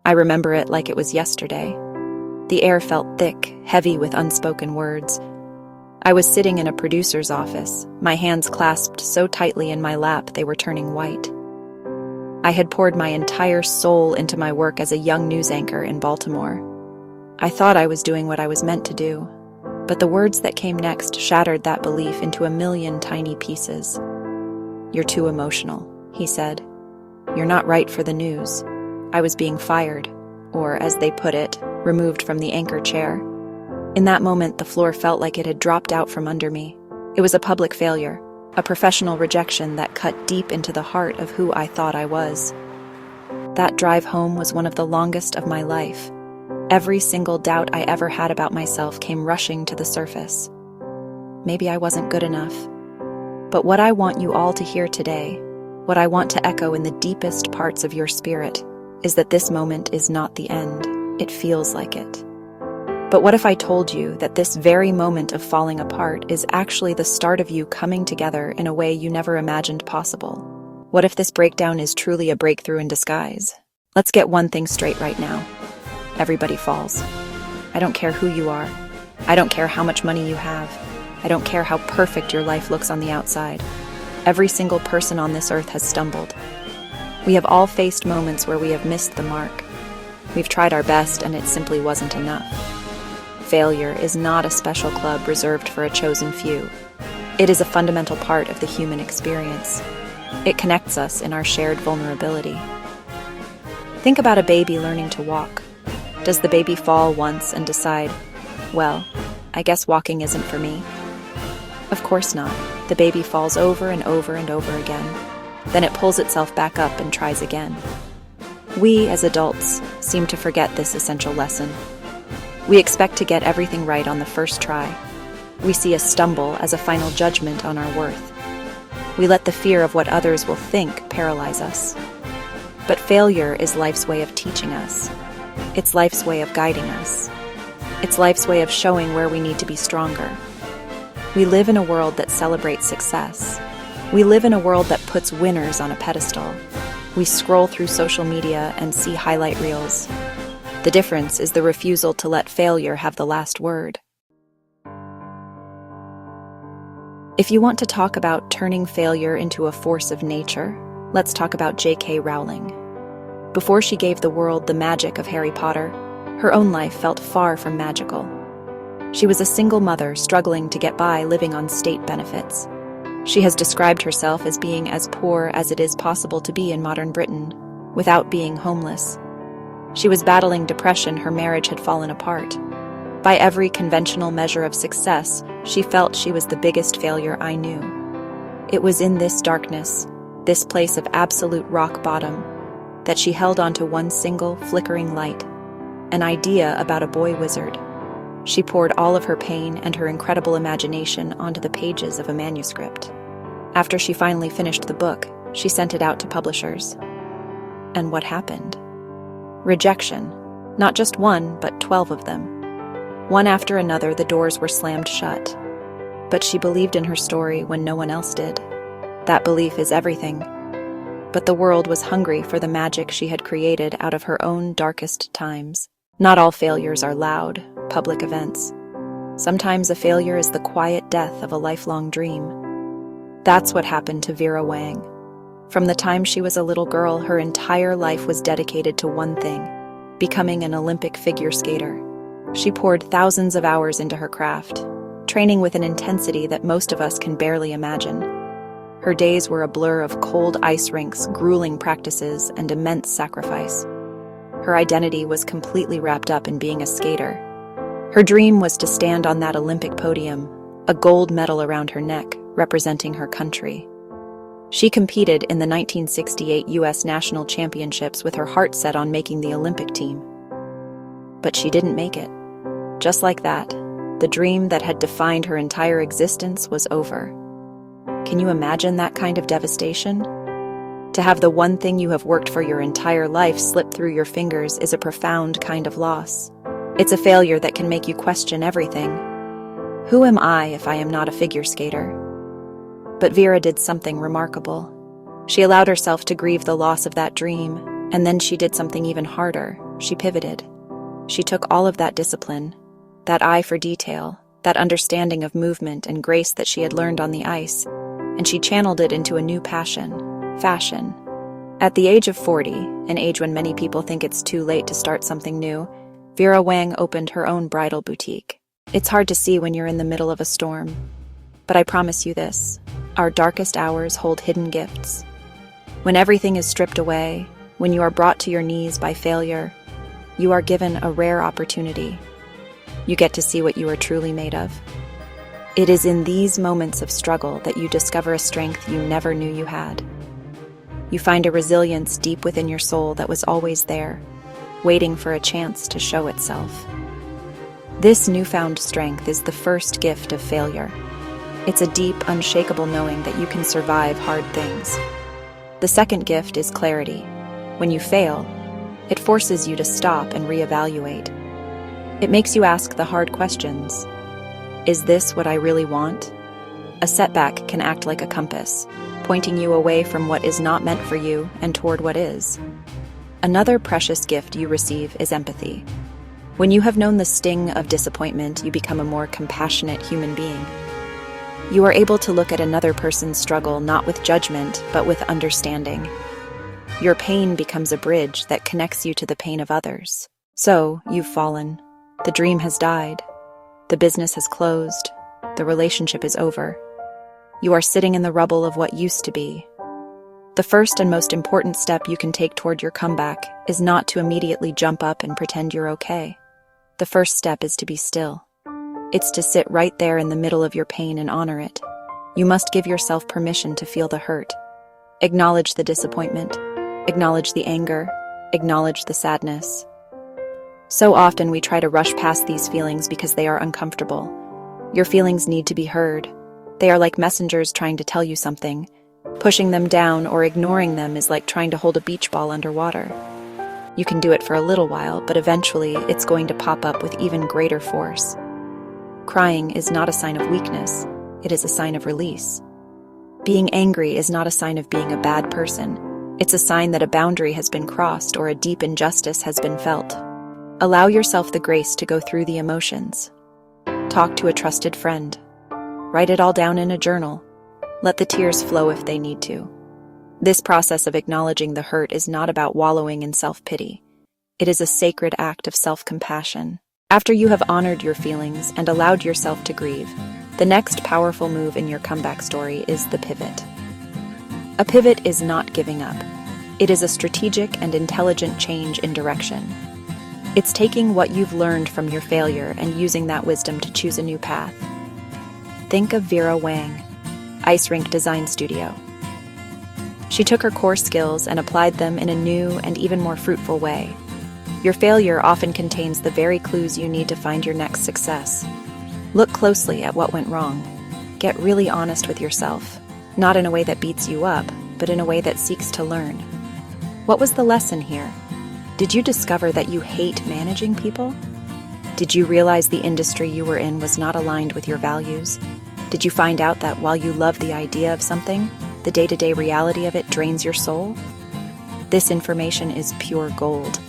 I remember it like it was yesterday. The air felt thick, heavy with unspoken words. I was sitting in a producer's office, my hands clasped so tightly in my lap they were turning white. I had poured my entire soul into my work as a young news anchor in Baltimore. I thought I was doing what I was meant to do, but the words that came next shattered that belief into a million tiny pieces. "You're too emotional," he said. "You're not right for the news." I was being fired, or, as they put it, removed from the anchor chair. In that moment, the floor felt like it had dropped out from under me. It was a public failure, a professional rejection that cut deep into the heart of who I thought I was. That drive home was one of the longest of my life. Every single doubt I ever had about myself came rushing to the surface. Maybe I wasn't good enough. But what I want you all to hear today, what I want to echo in the deepest parts of your spirit, is that this moment is not the end. It feels like it. But what if I told you that this very moment of falling apart is actually the start of you coming together in a way you never imagined possible? What if this breakdown is truly a breakthrough in disguise? Let's get one thing straight right now. Everybody falls. I don't care who you are. I don't care how much money you have. I don't care how perfect your life looks on the outside. Every single person on this earth has stumbled. We have all faced moments where we have missed the mark. We've tried our best and it simply wasn't enough. Failure is not a special club reserved for a chosen few. It is a fundamental part of the human experience. It connects us in our shared vulnerability. Think about a baby learning to walk. Does the baby fall once and decide, well, I guess walking isn't for me? Of course not. The baby falls over and over and over again. Then it pulls itself back up and tries again. We, as adults, seem to forget this essential lesson. We expect to get everything right on the first try. We see a stumble as a final judgment on our worth. We let the fear of what others will think paralyze us. But failure is life's way of teaching us. It's life's way of guiding us. It's life's way of showing where we need to be stronger. We live in a world that celebrates success. We live in a world that puts winners on a pedestal. We scroll through social media and see highlight reels. The difference is the refusal to let failure have the last word. If you want to talk about turning failure into a force of nature, let's talk about JK Rowling. Before she gave the world the magic of Harry Potter, her own life felt far from magical. She was a single mother struggling to get by living on state benefits. She has described herself as being as poor as it is possible to be in modern Britain, without being homeless. She was battling depression, her marriage had fallen apart. By every conventional measure of success, she felt she was the biggest failure I knew. It was in this darkness, this place of absolute rock bottom, that she held onto one single, flickering light, an idea about a boy wizard. She poured all of her pain and her incredible imagination onto the pages of a manuscript. After she finally finished the book, she sent it out to publishers. And what happened? Rejection. Not just one, but 12 of them. One after another, the doors were slammed shut. But she believed in her story when no one else did. That belief is everything. But the world was hungry for the magic she had created out of her own darkest times. Not all failures are loud, public events. Sometimes a failure is the quiet death of a lifelong dream. That's what happened to Vera Wang. From the time she was a little girl, her entire life was dedicated to one thing: becoming an Olympic figure skater. She poured thousands of hours into her craft, training with an intensity that most of us can barely imagine. Her days were a blur of cold ice rinks, grueling practices, and immense sacrifice. Her identity was completely wrapped up in being a skater. Her dream was to stand on that Olympic podium, a gold medal around her neck, representing her country. She competed in the 1968 U.S. National Championships with her heart set on making the Olympic team. But she didn't make it. Just like that, the dream that had defined her entire existence was over. Can you imagine that kind of devastation? To have the one thing you have worked for your entire life slip through your fingers is a profound kind of loss. It's a failure that can make you question everything. Who am I if I am not a figure skater? But Vera did something remarkable. She allowed herself to grieve the loss of that dream, and then she did something even harder. she pivoted. She took all of that discipline, that eye for detail, that understanding of movement and grace that she had learned on the ice, and she channeled it into a new passion, fashion. At the age of 40, an age when many people think it's too late to start something new, Vera Wang opened her own bridal boutique. It's hard to see when you're in the middle of a storm, but I promise you this, our darkest hours hold hidden gifts. When everything is stripped away, when you are brought to your knees by failure, you are given a rare opportunity. You get to see what you are truly made of. It is in these moments of struggle that you discover a strength you never knew you had. You find a resilience deep within your soul that was always there, waiting for a chance to show itself. This newfound strength is the first gift of failure. It's a deep, unshakable knowing that you can survive hard things. The second gift is clarity. When you fail, it forces you to stop and reevaluate. It makes you ask the hard questions. Is this what I really want? A setback can act like a compass, pointing you away from what is not meant for you and toward what is. Another precious gift you receive is empathy. When you have known the sting of disappointment, you become a more compassionate human being. You are able to look at another person's struggle not with judgment, but with understanding. Your pain becomes a bridge that connects you to the pain of others. So, you've fallen. The dream has died. The business has closed. The relationship is over. You are sitting in the rubble of what used to be. The first and most important step you can take toward your comeback is not to immediately jump up and pretend you're okay. The first step is to be still. It's to sit right there in the middle of your pain and honor it. You must give yourself permission to feel the hurt. Acknowledge the disappointment. Acknowledge the anger. Acknowledge the sadness. So often we try to rush past these feelings because they are uncomfortable. Your feelings need to be heard. They are like messengers trying to tell you something. Pushing them down or ignoring them is like trying to hold a beach ball underwater. You can do it for a little while, but eventually it's going to pop up with even greater force. Crying is not a sign of weakness. It is a sign of release. Being angry is not a sign of being a bad person. It's a sign that a boundary has been crossed or a deep injustice has been felt. Allow yourself the grace to go through the emotions. Talk to a trusted friend. Write it all down in a journal. Let the tears flow if they need to. This process of acknowledging the hurt is not about wallowing in self-pity. It is a sacred act of self-compassion. After you have honored your feelings and allowed yourself to grieve, the next powerful move in your comeback story is the pivot. A pivot is not giving up. It is a strategic and intelligent change in direction. It's taking what you've learned from your failure and using that wisdom to choose a new path. Think of Vera Wang, ice rink design studio. She took her core skills and applied them in a new and even more fruitful way. Your failure often contains the very clues you need to find your next success. Look closely at what went wrong. Get really honest with yourself, not in a way that beats you up, but in a way that seeks to learn. What was the lesson here? Did you discover that you hate managing people? Did you realize the industry you were in was not aligned with your values? Did you find out that while you love the idea of something, the day-to-day reality of it drains your soul? This information is pure gold.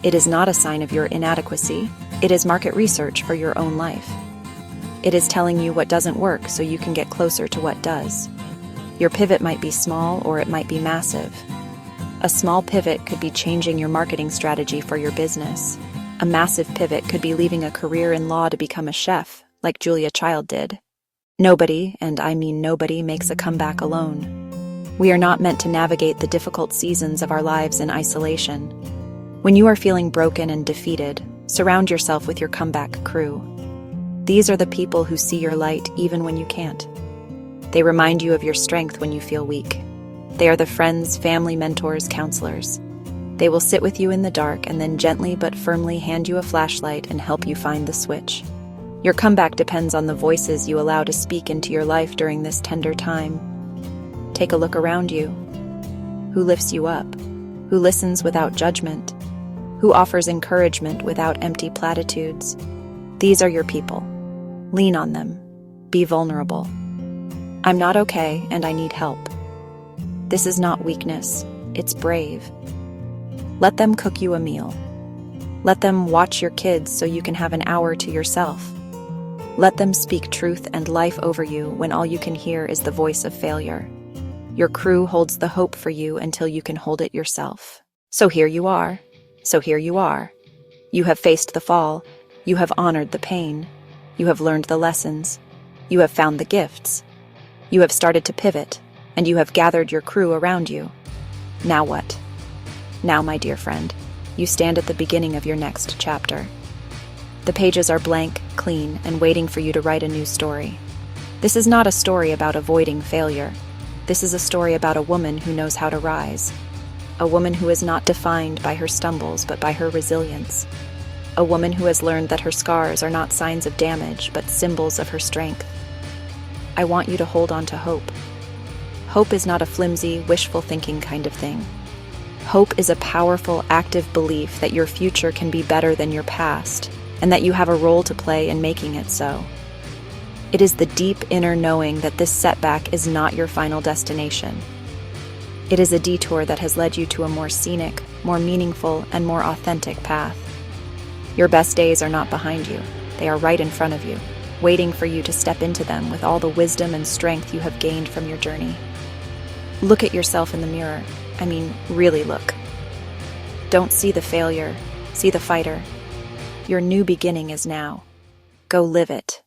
It is not a sign of your inadequacy. It is market research for your own life. It is telling you what doesn't work so you can get closer to what does. Your pivot might be small or it might be massive. A small pivot could be changing your marketing strategy for your business. A massive pivot could be leaving a career in law to become a chef, like Julia Child did. Nobody, and I mean nobody, makes a comeback alone. We are not meant to navigate the difficult seasons of our lives in isolation. When you are feeling broken and defeated, surround yourself with your comeback crew. These are the people who see your light even when you can't. They remind you of your strength when you feel weak. They are the friends, family, mentors, counselors. They will sit with you in the dark and then gently but firmly hand you a flashlight and help you find the switch. Your comeback depends on the voices you allow to speak into your life during this tender time. Take a look around you. Who lifts you up? Who listens without judgment? Who offers encouragement without empty platitudes? These are your people. Lean on them. Be vulnerable. I'm not okay and I need help. This is not weakness, it's brave. Let them cook you a meal. Let them watch your kids so you can have an hour to yourself. Let them speak truth and life over you when all you can hear is the voice of failure. Your crew holds the hope for you until you can hold it yourself. So here you are. You have faced the fall. You have honored the pain. You have learned the lessons. You have found the gifts. You have started to pivot, and you have gathered your crew around you. Now what? Now, my dear friend, you stand at the beginning of your next chapter. The pages are blank, clean, and waiting for you to write a new story. This is not a story about avoiding failure. This is a story about a woman who knows how to rise. A woman who is not defined by her stumbles, but by her resilience. A woman who has learned that her scars are not signs of damage, but symbols of her strength. I want you to hold on to hope. Hope is not a flimsy, wishful thinking kind of thing. Hope is a powerful, active belief that your future can be better than your past, and that you have a role to play in making it so. It is the deep inner knowing that this setback is not your final destination. It is a detour that has led you to a more scenic, more meaningful, and more authentic path. Your best days are not behind you. They are right in front of you, waiting for you to step into them with all the wisdom and strength you have gained from your journey. Look at yourself in the mirror. Really look. Don't see the failure, see the fighter. Your new beginning is now. Go live it.